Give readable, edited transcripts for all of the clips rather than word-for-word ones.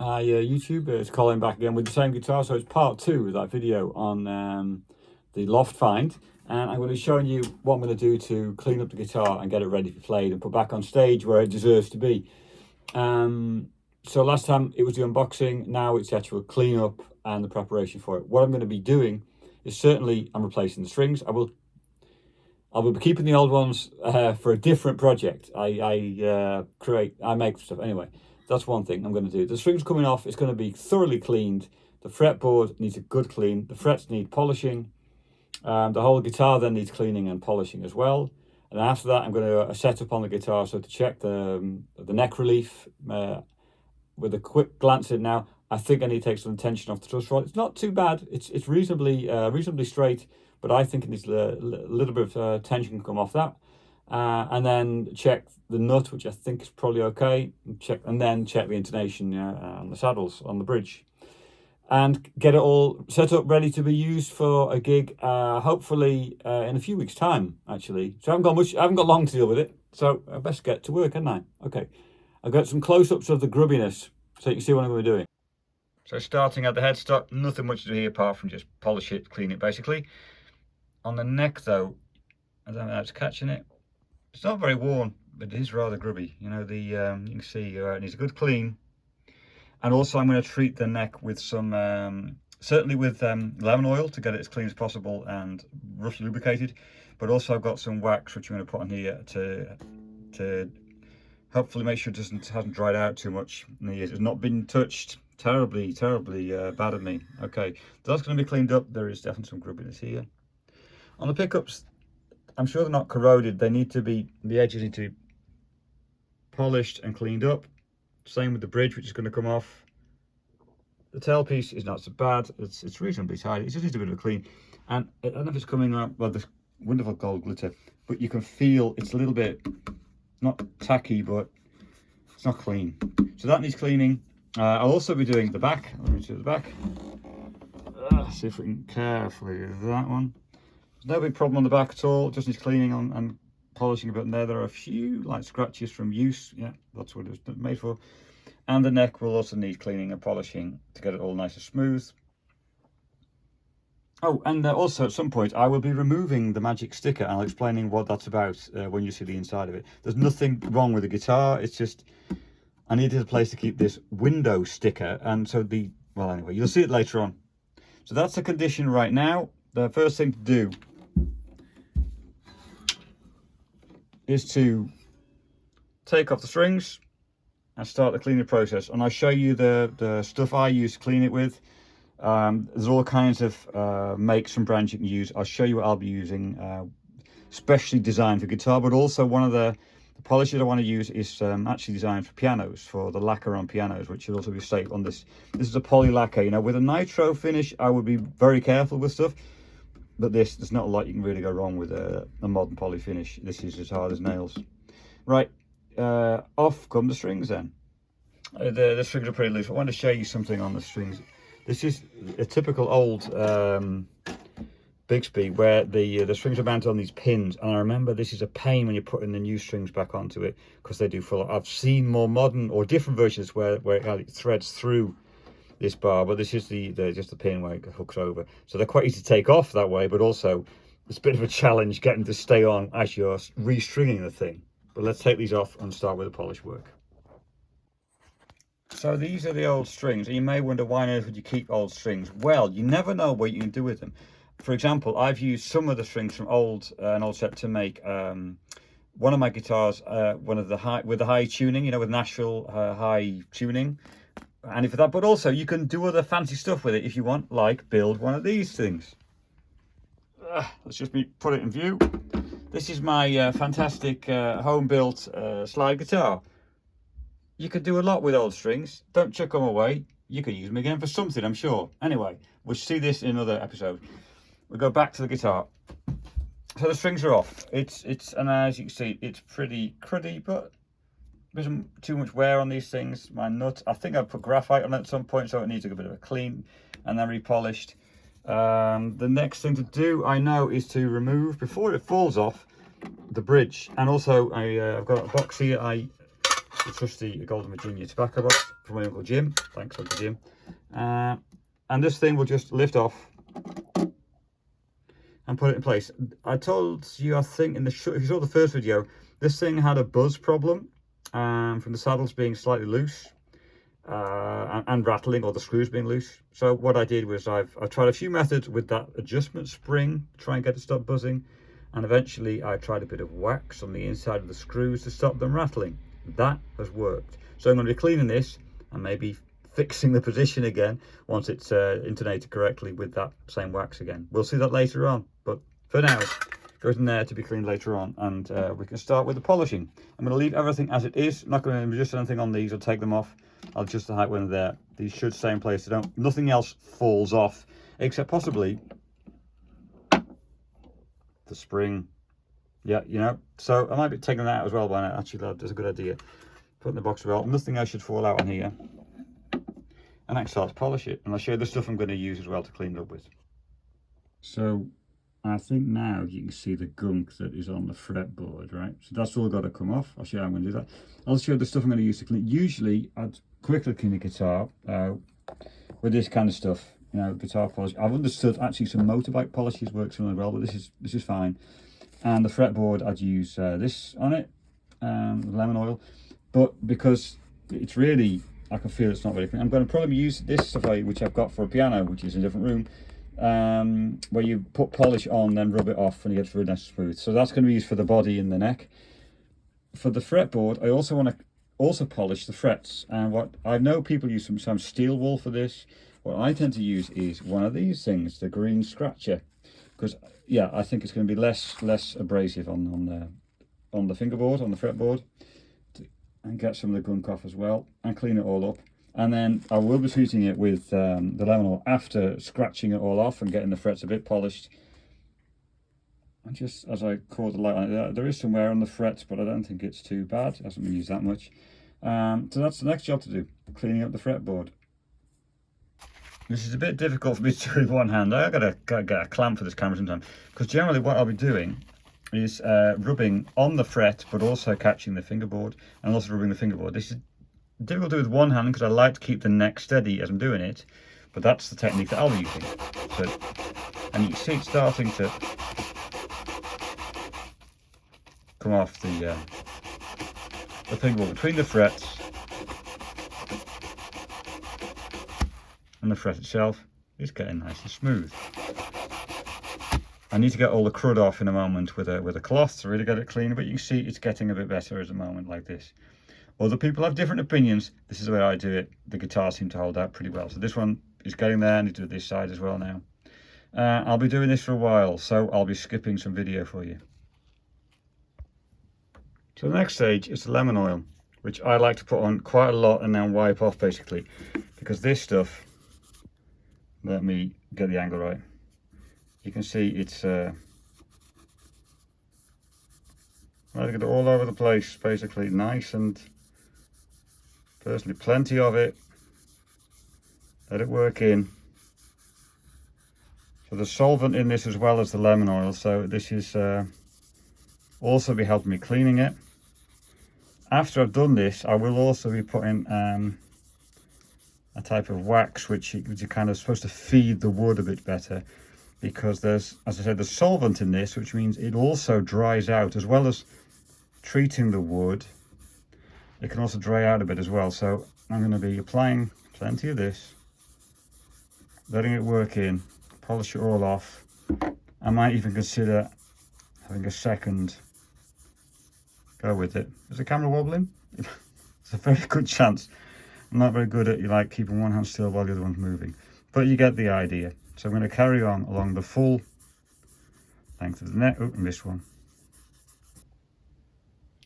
Hi YouTube, it's Colin back again with the same guitar. So it's part 2 of that video on the loft find, and I'm going to be showing you what I'm going to do to clean up the guitar and get it ready for played and put back on stage where it deserves to be. So last time it was the unboxing, now it's the actual cleanup and the preparation for it. What I'm going to be doing is certainly I'm replacing the strings. I will be keeping the old ones for a different project. I make stuff anyway. That's one thing I'm going to do. The strings coming off, it's going to be thoroughly cleaned. The fretboard needs a good clean. The frets need polishing. The whole guitar then needs cleaning and polishing as well. And after that, I'm going to set up on the guitar. So to check the neck relief with a quick glance at it now, I think I need to take some tension off the truss rod. It's not too bad. It's reasonably straight, but I think it needs a little bit of tension to come off that. And then check the nut, which I think is probably okay. And then check the intonation on the saddles on the bridge, and get it all set up, ready to be used for a gig. Hopefully in a few weeks' time, actually. So I haven't got long to deal with it. So I best get to work, hadn't I? Okay. I've got some close-ups of the grubbiness, so you can see what I'm going to be doing. So starting at the headstock, nothing much to do here apart from just polish it, clean it, basically. On the neck, though, I don't know how it's catching it. It's not very worn, but it is rather grubby. You know, you can see it needs a good clean. And also I'm going to treat the neck with some, certainly with lemon oil to get it as clean as possible and roughly lubricated. But also I've got some wax which I'm going to put on here to hopefully make sure it hasn't dried out too much. It's not been touched terribly bad at me. Okay, that's going to be cleaned up. There is definitely some grubbiness here. On the pickups, I'm sure they're not corroded. The edges need to be polished and cleaned up. Same with the bridge, which is going to come off. The tailpiece is not so bad. It's reasonably tidy. It just needs a bit of a clean. And I don't know if it's coming out, well, this wonderful gold glitter, but you can feel it's a little bit, not tacky, but it's not clean. So that needs cleaning. I'll also be doing the back. Let me do the back. See if we can carefully do that one. There's no big problem on the back at all. Just needs cleaning on and polishing a bit in there. There are a few light scratches from use. Yeah, that's what it's made for. And the neck will also need cleaning and polishing to get it all nice and smooth. Oh, and also at some point I will be removing the magic sticker, and I'll explaining what that's about when you see the inside of it. There's nothing wrong with the guitar. It's just I needed a place to keep this window sticker, and so well, anyway, you'll see it later on. So that's the condition right now. The first thing to do is to take off the strings and start the cleaning process. And I'll show you the stuff I use to clean it with. There's all kinds of makes and brands you can use. I'll show you what I'll be using, specially designed for guitar, but also one of the polishes I want to use is actually designed for pianos, for the lacquer on pianos, which should also be safe on this. This is a poly lacquer. You know, with a nitro finish, I would be very careful with stuff. But there's not a lot you can really go wrong with a modern poly finish. This is as hard as nails. Right, off come the strings then. The strings are pretty loose. I want to show you something on the strings. This is a typical old Bigsby where the strings are mounted on these pins. And I remember this is a pain when you're putting the new strings back onto it, because they do fall. I've seen more modern or different versions where it threads through this bar, but this is just the pin where it hooks over. So they're quite easy to take off that way, but also it's a bit of a challenge getting to stay on as you're restringing the thing. But let's take these off and start with the polish work. So these are the old strings, and you may wonder why on earth would you keep old strings? Well, you never know what you can do with them. For example, I've used some of the strings from an old set to make one of my guitars, with the high tuning, you know, with Nashville high tuning. And for that, but also you can do other fancy stuff with it if you want, like build one of these things. Let's just put it in view. This is my fantastic home-built slide guitar. You could do a lot with old strings. Don't chuck them away. You could use them again for something, I'm sure. Anyway, we'll see this in another episode. We'll go back to the guitar. So the strings are off. And as you can see, it's pretty cruddy, but there isn't too much wear on these things. My nut, I think I've put graphite on it at some point, so it needs a bit of a clean and then repolished. The next thing to do, I know, is to remove, before it falls off, the bridge. And also I've got a box here. I the trusty Golden Virginia tobacco box from my Uncle Jim. Thanks, Uncle Jim. And this thing will just lift off and put it in place. I told you, I think, if you saw the first video, this thing had a buzz problem from the saddles being slightly loose and rattling, or the screws being loose. So what I did was I've tried a few methods with that adjustment spring to try and get it to stop buzzing, and eventually I tried a bit of wax on the inside of the screws to stop them rattling. That has worked. So I'm going to be cleaning this and maybe fixing the position again once it's intonated correctly with that same wax again. We'll see that later on, but for now, it goes in there to be cleaned later on, and we can start with the polishing. I'm going to leave everything as it is. I'm not going to adjust anything on these or take them off. I'll adjust the height when they're there. These should stay in place. Nothing else falls off, except possibly the spring. Yeah, you know, so I might be taking that out as well by now. Actually, that's a good idea. Put in the box well. Nothing else should fall out on here. And I can start to polish it. And I'll show you the stuff I'm going to use as well to clean it up with. So I think now you can see the gunk that is on the fretboard, right? So that's all got to come off. I'll show you how I'm going to do that. I'll show you the stuff I'm going to use to clean. Usually I'd quickly clean the guitar with this kind of stuff, you know, guitar polish. I've understood actually some motorbike polishes work really well, but this is fine. And the fretboard, I'd use this on it, lemon oil. But because it's really, I can feel it's not very clean, I'm going to probably use this stuff which I've got for a piano, which is in a different room, where you put polish on, then rub it off, and it gets really nice and smooth. So that's going to be used for the body and the neck. For the fretboard, I also want to polish the frets. And what I know people use some steel wool for this. What I tend to use is one of these things, the green scratcher, because yeah, I think it's going to be less abrasive on the fingerboard, on the fretboard, and get some of the gunk off as well, and clean it all up. And then I will be treating it with the lemon oil after scratching it all off and getting the frets a bit polished. And just as I caught the light on it, there is some wear on the frets, but I don't think it's too bad. It hasn't been used that much. So that's the next job to do, cleaning up the fretboard. This is a bit difficult for me to do with one hand. I've got to get a clamp for this camera sometime, because generally what I'll be doing is rubbing on the fret, but also catching the fingerboard, and also rubbing the fingerboard. This is difficult to do with one hand because I like to keep the neck steady as I'm doing it, but that's the technique that I'll be using. So, and you can see it starting to come off the fingerboard between the frets and the fret itself. It's getting nice and smooth. I need to get all the crud off in a moment with a cloth to really get it clean, but you can see it's getting a bit better at a moment like this. Other people have different opinions. This is the way I do it. The guitars seem to hold out pretty well. So this one is getting there. I need to do this side as well now. I'll be doing this for a while, so I'll be skipping some video for you. So the next stage is the lemon oil, which I like to put on quite a lot and then wipe off basically, because this stuff, let me get the angle right. You can see it's I get it all over the place, basically, nice, and personally plenty of it. Let it work in. So there's solvent in this as well as the lemon oil, so this is also be helping me cleaning it. After I've done this, I will also be putting a type of wax which is kind of supposed to feed the wood a bit better, because there's, as I said, there's solvent in this, which means it also dries out. As well as treating the wood, it can also dry out a bit as well. So I'm going to be applying plenty of this, letting it work in, polish it all off. I might even consider having a second go with it. Is the camera wobbling? It's a very good chance. I'm not very good at like keeping one hand still while the other one's moving, but you get the idea. So I'm going to carry on along the full length of the neck. Oh, I missed one.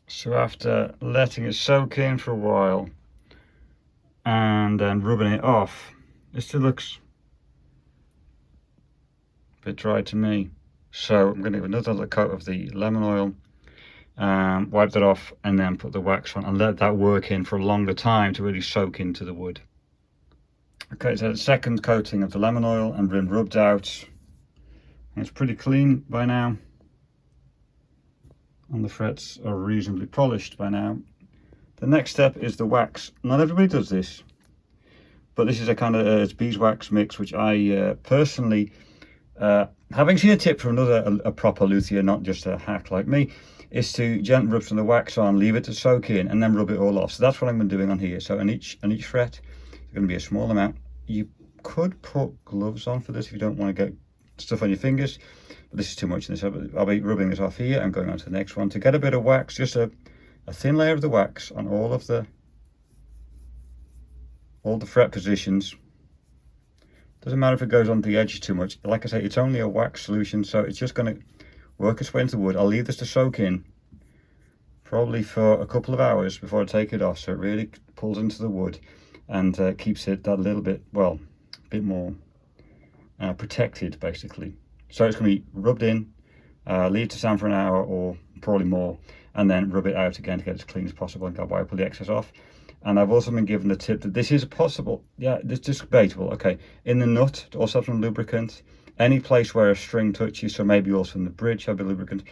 So after letting it soak in for a while and then rubbing it off, it still looks a bit dry to me. So I'm going to give another coat of the lemon oil, wipe that off, and then put the wax on and let that work in for a longer time to really soak into the wood. Okay, so the second coating of the lemon oil and been rubbed out. It's pretty clean by now, and the frets are reasonably polished by now. The next step is the wax. Not everybody does this, but this is a kind of it's beeswax mix, which I personally, having seen a tip from a proper luthier, not just a hack like me, is to gently rub some of the wax on, leave it to soak in, and then rub it all off. So that's what I'm doing on here. So on each fret, it's going to be a small amount. You could put gloves on for this if you don't want to get stuff on your fingers, but this is too much in this. I'll be rubbing this off here and going on to the next one to get a bit of wax, just a thin layer of the wax on all the fret positions. Doesn't matter if it goes on the edges too much. Like I say, it's only a wax solution, so it's just going to work its way into the wood. I'll leave this to soak in probably for a couple of hours before I take it off, so it really pulls into the wood and keeps it that little bit, well, a bit more protected basically. So it's going to be rubbed in, leave it to stand for an hour or probably more, and then rub it out again to get it as clean as possible and wipe all the excess off. And I've also been given the tip that this is possible. Yeah, this is debatable. Okay, in the nut, to also have some lubricant. Any place where a string touches, so maybe also in the bridge, have a lubricant.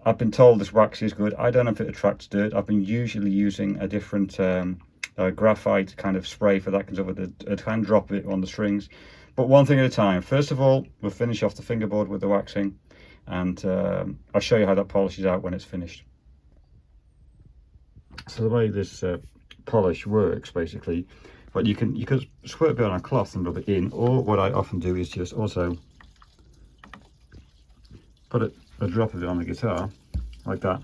I've been told this wax is good. I don't know if it attracts dirt. I've been usually using a different graphite kind of spray for that, because I can drop it on the strings. But one thing at a time. First of all, we'll finish off the fingerboard with the waxing, and I'll show you how that polishes out when it's finished. So the way this polish works basically, but you could squirt a bit on a cloth and rub it in, or what I often do is just also put a drop of it on the guitar like that.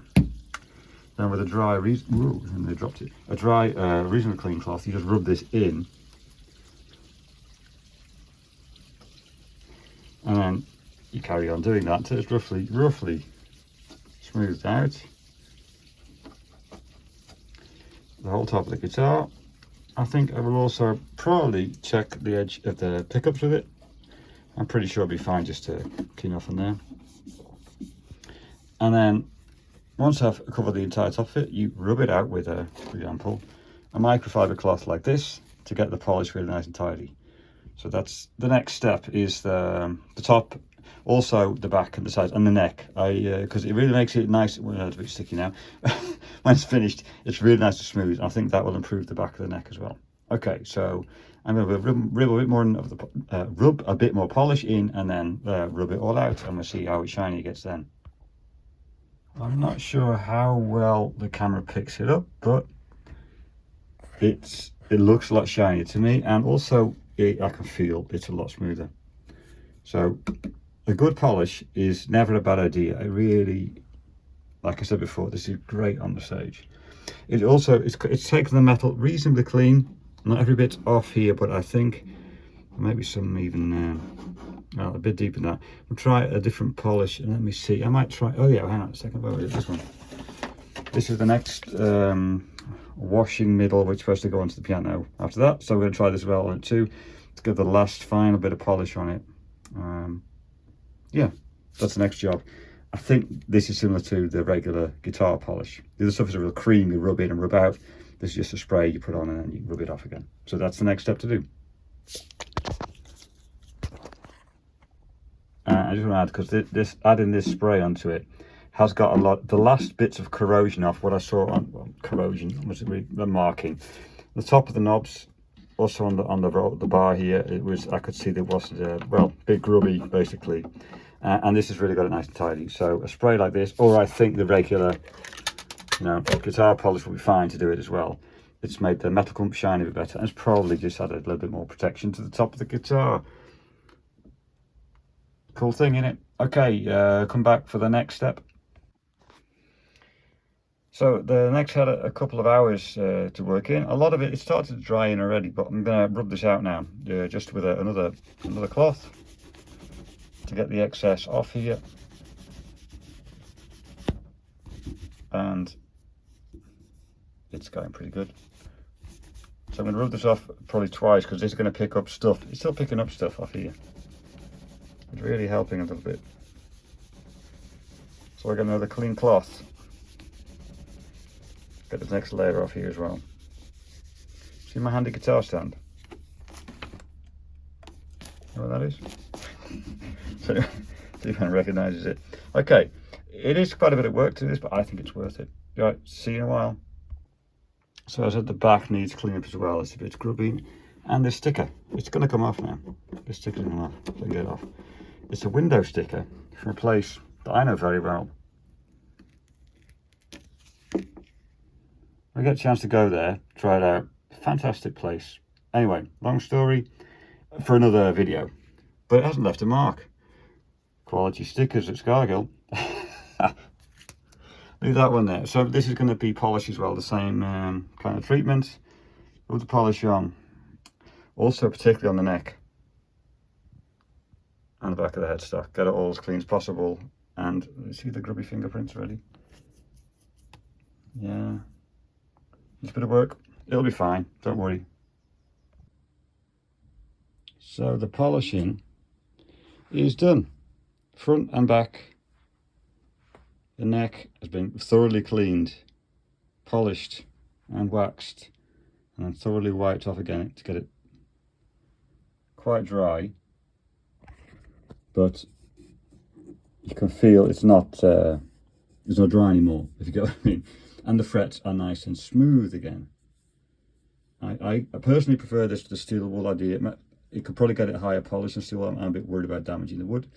Then with a dry and they dropped it, a dry reasonably clean cloth, you just rub this in, and then you carry on doing that until it's roughly smoothed out the whole top of the guitar. I think I will also probably check the edge of the pickups with it. I'm pretty sure it'll be fine just to clean off on there. And then once I've covered the entire top of it, you rub it out with for example, a microfiber cloth like this to get the polish really nice and tidy. So that's the next step, is the top, also the back and the sides and the neck. Because it really makes it nice. Well, it's a bit sticky now. When it's finished, it's really nice and smooth. And I think that will improve the back of the neck as well. Okay, so I'm going to rub a bit more of the rub a bit more polish in, and then rub it all out, and we'll see how shiny it gets then. I'm not sure how well the camera picks it up, but it looks a lot shinier to me, and also I can feel it's a lot smoother. So a good polish is never a bad idea. I really, like I said before, this is great on the stage. It also, it's taken the metal reasonably clean, not every bit off here, but I think maybe some even well, a bit deeper than that. We'll try a different polish, and let me see. I might try, oh yeah, hang on a second, where is this one? This is the next washing middle, which is supposed to go onto the piano after that. So we're going to try this as well on it too, to give the last final bit of polish on it. Yeah, that's the next job. I think this is similar to the regular guitar polish. The other stuff is a real cream, you rub in and rub out. This is just a spray you put on and then you rub it off again. So that's the next step to do. I just want to add, because adding this spray onto it has got a lot, the last bits of corrosion off what I saw on, well, corrosion, was the marking. The top of the knobs, also on the bar here, it was, I could see there was well, bit grubby basically. And this has really got it nice and tidy. So a spray like this, or I think the regular, guitar polish will be fine to do it as well. It's made the metal come shine a bit better, and it's probably just added a little bit more protection to the top of the guitar. Cool thing, innit? Okay, come back for the next step. So the next had a couple of hours to work in. A lot of it started to dry in already, but I'm going to rub this out now, just with another cloth to get the excess off here. And it's going pretty good. So I'm going to rub this off probably twice, because this is going to pick up stuff. It's still picking up stuff off here. It's really helping a little bit. So I got another clean cloth. Get this next layer off here as well. See my handy guitar stand? You know what that is? So, see if anyone recognises it. Okay, it is quite a bit of work to do this, but I think it's worth it. Right, see you in a while. So I said the back needs cleaning up as well. It's a bit grubby. And this sticker, it's going to come off now. This sticker's going to come off, so I can get it off. It's a window sticker from a place that I know very well. I get a chance to go there, try it out. Fantastic place. Anyway, long story for another video, but it hasn't left a mark. Quality stickers at Scargill. Leave that one there. So this is going to be polished as well, the same kind of treatment. With the polish on. Also particularly on the neck and the back of the headstock. Get it all as clean as possible. And see the grubby fingerprints already? Yeah. It's a bit of work. It'll be fine, don't worry. So the polishing is done. Front and back. The neck has been thoroughly cleaned, polished and waxed, and then thoroughly wiped off again to get it quite dry. But you can feel it's not dry anymore, if you get what I mean. And the frets are nice and smooth again. I personally prefer this to the steel wool idea. It could probably get it higher polish than steel wool. I'm a bit worried about damaging the wood.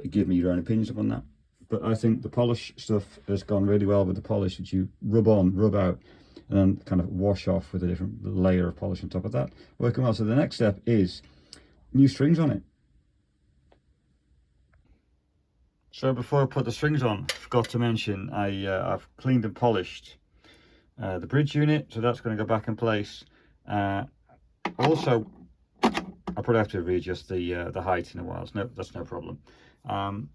Give me your own opinions upon that. But I think the polish stuff has gone really well with the polish, which you rub on, rub out, and then kind of wash off with a different layer of polish on top of that. Working well. So the next step is new strings on it. So before I put the strings on, I forgot to mention I've cleaned and polished the bridge unit, so that's going to go back in place. Also, I'll probably have to readjust the height in a while. So no, that's no problem.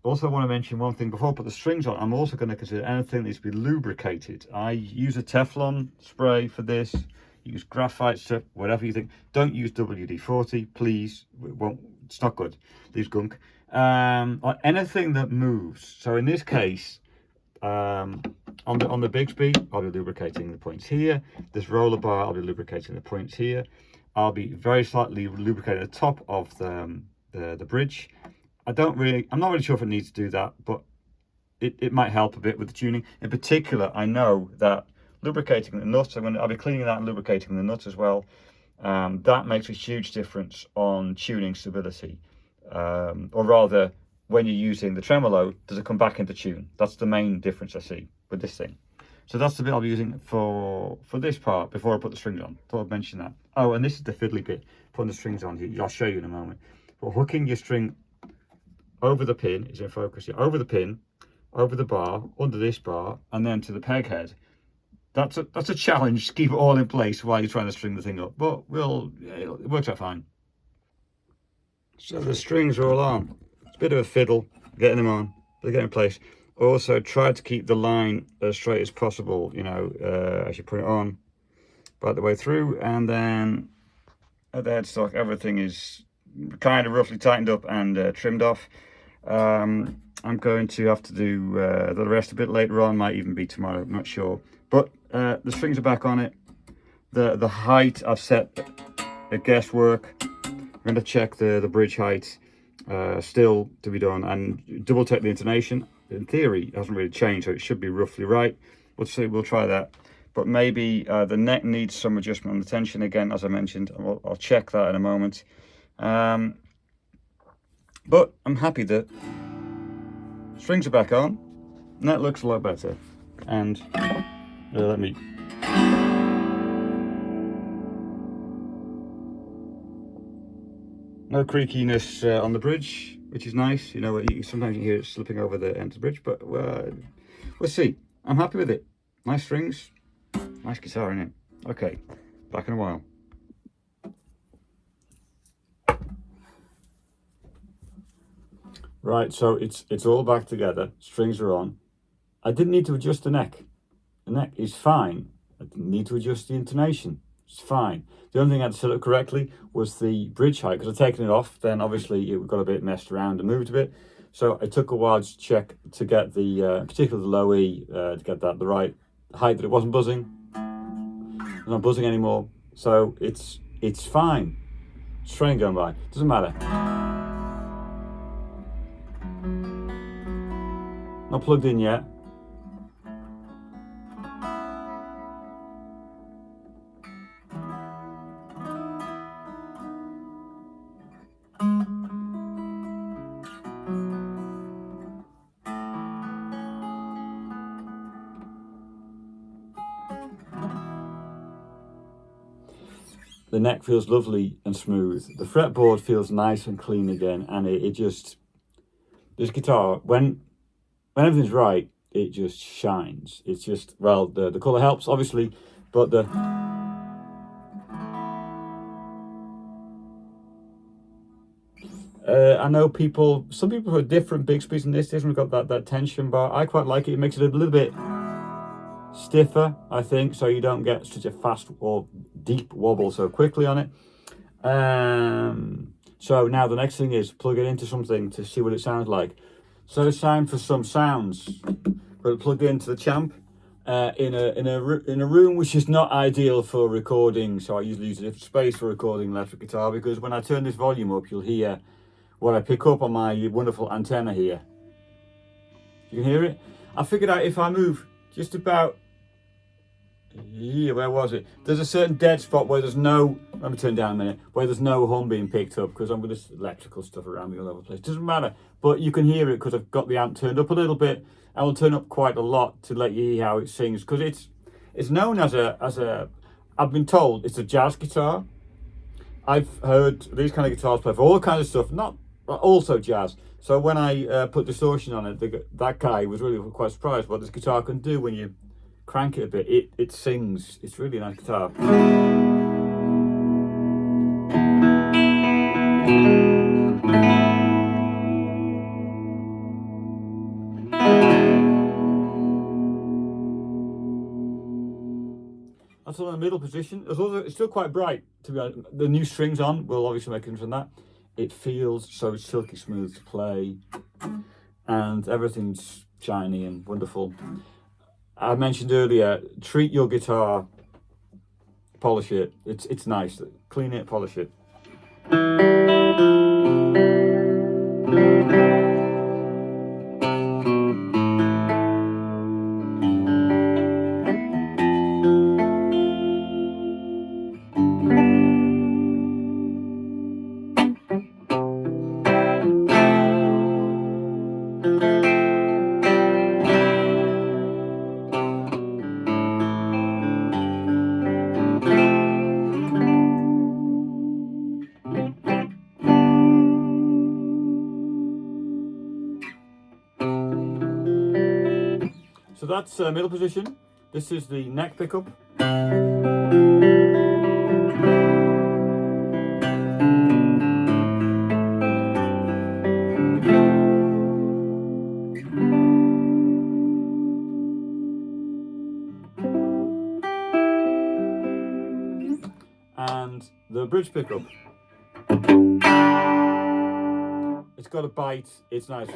Also, I want to mention one thing before I put the strings on. I'm also going to consider anything that needs to be lubricated. I use a Teflon spray for this. Use graphite strip, whatever you think. Don't use WD-40, please. It's not good. Leaves gunk. On anything that moves. So in this case, on the Bixby, I'll be lubricating the points here. This roller bar, I'll be lubricating the points here. I'll be very slightly lubricating the top of the bridge. I'm not really sure if it needs to do that, but it might help a bit with the tuning. In particular, I know that lubricating the nuts, I'll be cleaning that and lubricating the nuts as well. That makes a huge difference on tuning stability. Or rather, when you're using the tremolo, does it come back into tune? That's the main difference I see with this thing. So that's the bit I'll be using for this part before I put the strings on. Thought I'd mention that. Oh, and this is the fiddly bit, putting the strings on here. I'll show you in a moment. But hooking your string over the pin is in focus here. Over the pin, over the bar, under this bar, and then to the peg head. That's a challenge to keep it all in place while you're trying to string the thing up. But it works out fine. So the strings are all on. It's a bit of a fiddle getting them on. They get in place. Also try to keep the line as straight as possible, you know, as you put it on, right the way through. And then at the headstock, everything is kind of roughly tightened up and trimmed off. I'm going to have to do the rest a bit later on, might even be tomorrow, I'm not sure. But the strings are back on it. The height I've set at guesswork. I'm going to check the bridge height still to be done, and double check the intonation. In theory, it hasn't really changed, so it should be roughly right. We'll see, we'll try that. But maybe the neck needs some adjustment on the tension again, as I mentioned. I'll check that in a moment. But I'm happy that strings are back on, and that looks a lot better. And let me... No creakiness on the bridge, which is nice. You know, sometimes you hear it slipping over the end of the bridge, but we'll see. I'm happy with it. Nice strings, nice guitar in it. Okay, back in a while. Right, so it's all back together. Strings are on. I didn't need to adjust the neck. The neck is fine. I didn't need to adjust the intonation. It's fine. The only thing I had to set up correctly was the bridge height, because I'd taken it off, then obviously it got a bit messed around and moved a bit. So it took a while to check to get the, particularly the low E, to get that the right height, that it wasn't buzzing. It's not buzzing anymore. So it's fine. Train going by, doesn't matter. Not plugged in yet. the neck feels lovely and smooth. The fretboard feels nice and clean again, and it just, this guitar, when everything's right, it just shines. It's just, well, the colour helps obviously, but the I know some people have different big speeds than this. This one's got that tension bar. I quite like it. It makes it a little bit stiffer, I think, so you don't get such a fast or deep wobble so quickly on it. So now the next thing is plug it into something to see what it sounds like. So it's time for some sounds. Got it plugged into the champ in a room which is not ideal for recording. So I usually use a different space for recording electric guitar, because when I turn this volume up, you'll hear what I pick up on my wonderful antenna here. You can hear it. I figured out if I move just about here, where was it? There's a certain dead spot where there's no, let me turn down a minute, where there's no hum being picked up, because I'm with this electrical stuff around me all over the place. Doesn't matter, but you can hear it because I've got the amp turned up a little bit. I will turn up quite a lot to let you hear how it sings, because it's known as a I've been told it's a jazz guitar. I've heard these kind of guitars play for all kinds of stuff, not also jazz. So when I put distortion on it, that guy was really quite surprised what this guitar can do when you crank it a bit. It sings. It's really a nice guitar. That's all in the middle position. It's still quite bright, to be honest. The new strings on will obviously make a difference in that. It feels so silky smooth to play, and everything's shiny and wonderful. I mentioned earlier, treat your guitar, polish it. It's nice. Clean it, polish it. So that's middle position. This is the neck pickup. And the bridge pickup. It's got a bite, it's nice.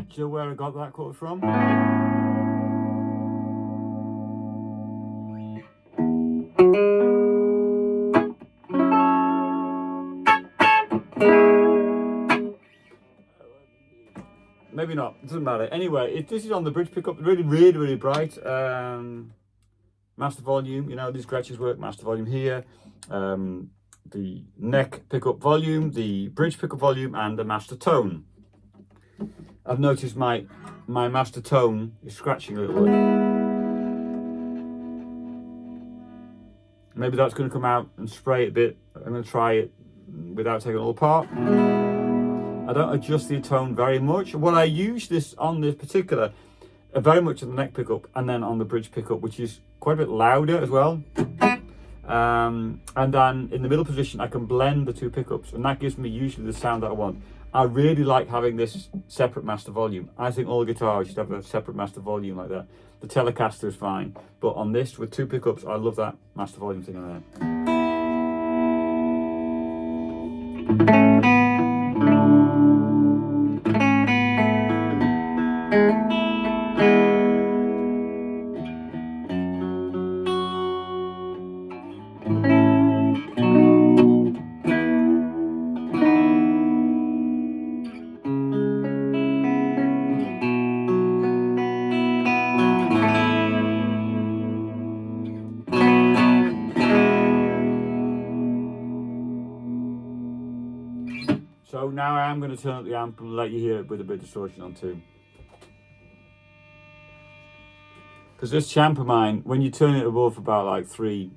Do you know where I got that quote from? Maybe not, it doesn't matter. Anyway, this is on the bridge pickup, really bright. Master volume, you know, these Gretsch's work, master volume here. The neck pickup volume, the bridge pickup volume, and the master tone. I've noticed my master tone is scratching a little bit. Maybe that's going to come out and spray it a bit. I'm going to try it without taking it all apart. I don't adjust the tone very much. What I use this on this particular, very much on the neck pickup and then on the bridge pickup, which is quite a bit louder as well. And then in the middle position, I can blend the two pickups, and that gives me usually the sound that I want. I really like having this separate master volume. I think all guitars should have a separate master volume like that. The Telecaster is fine, but on this with two pickups, I love that master volume thing on there. So now I am going to turn up the amp and let you hear it with a bit of distortion on too. Because this champ of mine, when you turn it above about like 3,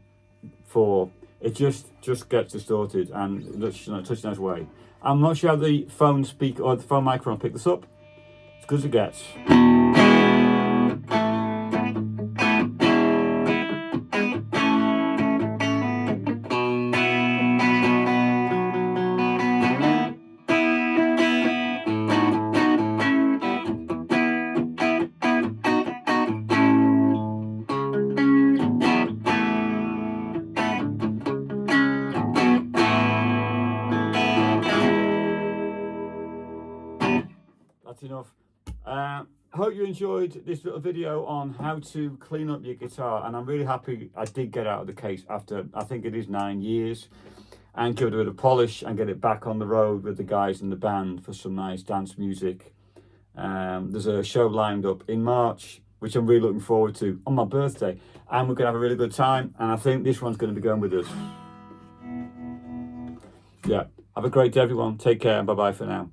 4, it just gets distorted and it's such a nice way. I'm not sure how the phone speaker or the phone microphone will pick this up. As good as it gets. That's enough. I hope you enjoyed this little video on how to clean up your guitar, and I'm really happy I did get out of the case after, I think it is 9 years, and give it a bit of polish and get it back on the road with the guys in the band for some nice dance music. There's a show lined up in March, which I'm really looking forward to on my birthday, and we're going to have a really good time, and I think this one's going to be going with us. Yeah, have a great day everyone, take care and bye bye for now.